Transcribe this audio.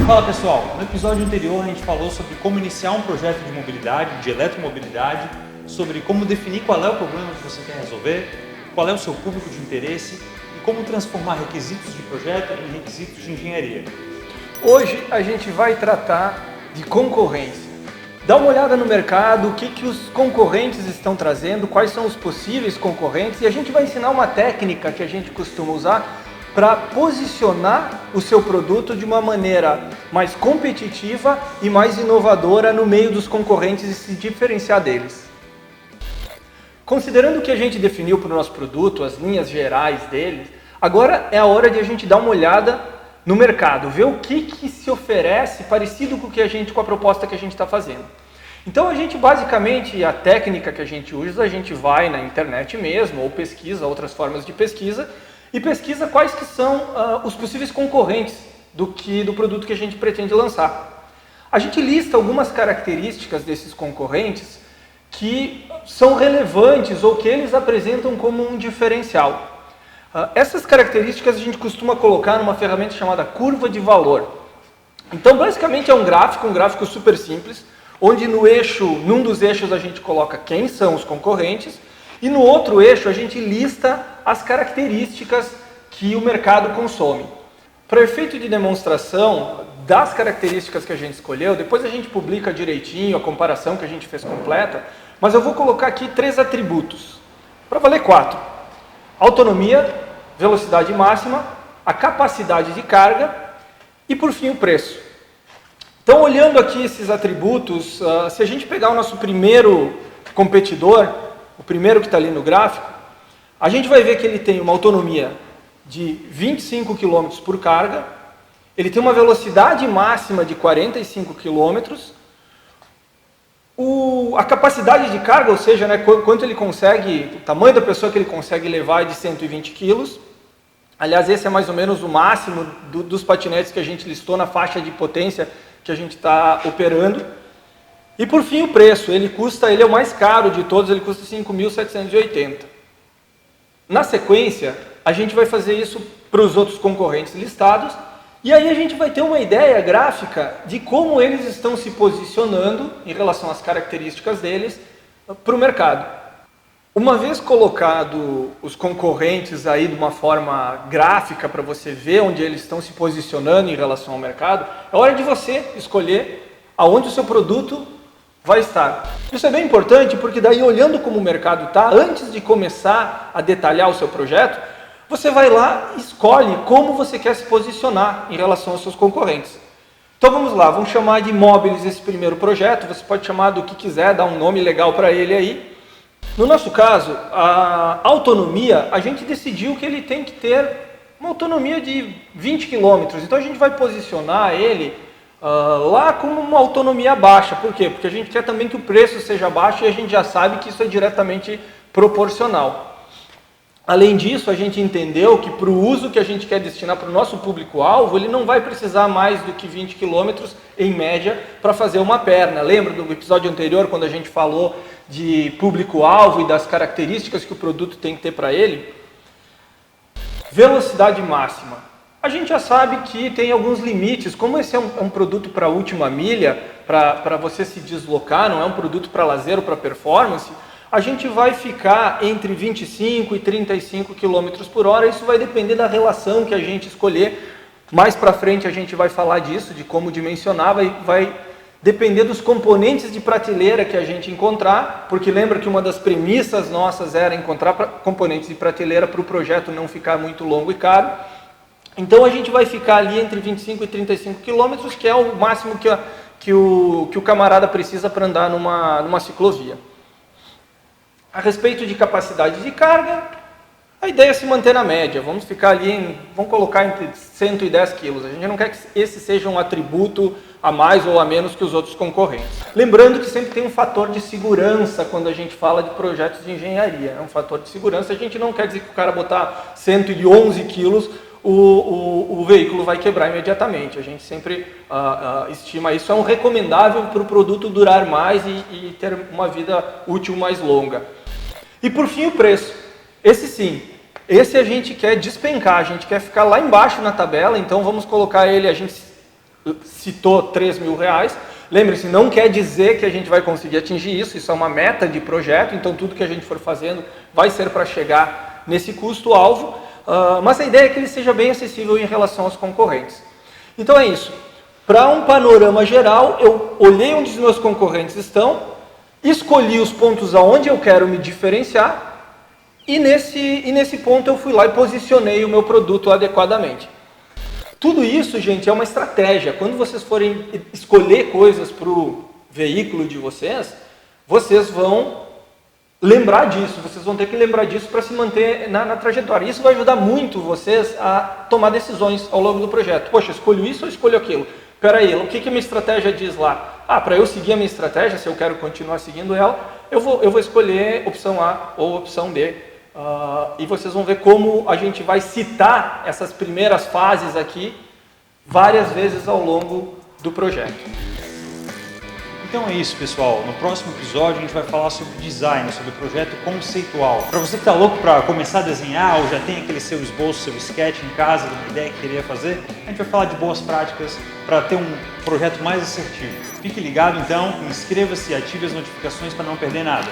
Fala pessoal, no episódio anterior a gente falou sobre como iniciar um projeto de mobilidade, de eletromobilidade, sobre como definir qual é o problema que você quer resolver, qual é o seu público de interesse e como transformar requisitos de projeto em requisitos de engenharia. Hoje a gente vai tratar de concorrência. Dá uma olhada no mercado, o que os concorrentes estão trazendo, quais são os possíveis concorrentes, e a gente vai ensinar uma técnica que a gente costuma usar para posicionar o seu produto de uma maneira mais competitiva e mais inovadora no meio dos concorrentes e se diferenciar deles. Considerando o que a gente definiu para o nosso produto, as linhas gerais dele, agora é a hora de a gente dar uma olhada no mercado, ver o que se oferece parecido com a proposta que a gente está fazendo. Então a gente basicamente, a técnica que a gente usa, a gente vai na internet mesmo, ou pesquisa outras formas de pesquisa, e pesquisa quais que são os possíveis concorrentes do produto que a gente pretende lançar. A gente lista algumas características desses concorrentes que são relevantes ou que eles apresentam como um diferencial. Essas características a gente costuma colocar numa ferramenta chamada curva de valor. Então basicamente é um gráfico super simples, onde num dos eixos a gente coloca quem são os concorrentes, e no outro eixo a gente lista as características que o mercado consome. Para efeito de demonstração das características que a gente escolheu, depois a gente publica direitinho a comparação que a gente fez completa, mas eu vou colocar aqui 3 atributos, para valer 4. Autonomia, velocidade máxima, a capacidade de carga e por fim o preço. Então olhando aqui esses atributos, se a gente pegar o nosso primeiro competidor, o primeiro que está ali no gráfico, a gente vai ver que ele tem uma autonomia de 25 km por carga, ele tem uma velocidade máxima de 45 km, a capacidade de carga, ou seja, quanto ele consegue, o tamanho da pessoa que ele consegue levar é de 120 kg. Aliás, esse é mais ou menos o máximo dos patinetes que a gente listou na faixa de potência que a gente está operando. E por fim o preço, ele é o mais caro de todos, ele custa 5.780. Na sequência, a gente vai fazer isso para os outros concorrentes listados, e aí a gente vai ter uma ideia gráfica de como eles estão se posicionando em relação às características deles para o mercado. Uma vez colocado os concorrentes aí de uma forma gráfica para você ver onde eles estão se posicionando em relação ao mercado, é hora de você escolher aonde o seu produto vai estar. Isso é bem importante porque daí, olhando como o mercado está, antes de começar a detalhar o seu projeto, você vai lá e escolhe como você quer se posicionar em relação aos seus concorrentes. Então vamos lá, vamos chamar de Mobilis esse primeiro projeto, você pode chamar do que quiser, dar um nome legal para ele aí. No nosso caso, a autonomia, a gente decidiu que ele tem que ter uma autonomia de 20 km, então a gente vai posicionar ele lá com uma autonomia baixa. Por quê? Porque a gente quer também que o preço seja baixo e a gente já sabe que isso é diretamente proporcional. Além disso, a gente entendeu que para o uso que a gente quer destinar para o nosso público-alvo, ele não vai precisar mais do que 20 km em média para fazer uma perna. Lembra do episódio anterior, quando a gente falou de público-alvo e das características que o produto tem que ter para ele? Velocidade máxima. A gente já sabe que tem alguns limites, como esse é um produto para última milha, para você se deslocar, não é um produto para lazer ou para performance, a gente vai ficar entre 25 e 35 km por hora, isso vai depender da relação que a gente escolher. Mais para frente a gente vai falar disso, de como dimensionar, vai depender dos componentes de prateleira que a gente encontrar, porque lembra que uma das premissas nossas era encontrar componentes de prateleira para o projeto não ficar muito longo e caro. Então a gente vai ficar ali entre 25 e 35 km, que é o máximo que o camarada precisa para andar numa ciclovia. A respeito de capacidade de carga, a ideia é se manter na média. Vamos ficar ali, vamos colocar entre 110 kg. A gente não quer que esse seja um atributo a mais ou a menos que os outros concorrentes. Lembrando que sempre tem um fator de segurança quando a gente fala de projetos de engenharia. É um fator de segurança, a gente não quer dizer que o cara botar 111 kg, o veículo vai quebrar imediatamente. A gente sempre estima isso. É um recomendável para o produto durar mais e ter uma vida útil mais longa. E por fim o preço. Esse sim, esse a gente quer despencar, a gente quer ficar lá embaixo na tabela, então vamos colocar ele, a gente citou R$3.000. Lembre-se, não quer dizer que a gente vai conseguir atingir isso, isso é uma meta de projeto, então tudo que a gente for fazendo vai ser para chegar nesse custo-alvo, mas a ideia é que ele seja bem acessível em relação aos concorrentes. Então é isso. Para um panorama geral, eu olhei onde os meus concorrentes estão, escolhi os pontos aonde eu quero me diferenciar, e nesse ponto eu fui lá e posicionei o meu produto adequadamente. Tudo isso, gente, é uma estratégia. Quando vocês forem escolher coisas para o veículo de vocês, vocês vão lembrar disso, vocês vão ter que lembrar disso para se manter na trajetória. Isso vai ajudar muito vocês a tomar decisões ao longo do projeto. Poxa, escolho isso ou escolho aquilo? Espera aí, o que a minha estratégia diz lá? Para eu seguir a minha estratégia, se eu quero continuar seguindo ela, eu vou escolher opção A ou opção B. E vocês vão ver como a gente vai citar essas primeiras fases aqui várias vezes ao longo do projeto. Então é isso, pessoal. No próximo episódio a gente vai falar sobre design, sobre projeto conceitual. Para você que está louco para começar a desenhar ou já tem aquele seu esboço, seu sketch em casa, de uma ideia que queria fazer, a gente vai falar de boas práticas para ter um projeto mais assertivo. Fique ligado então, inscreva-se e ative as notificações para não perder nada.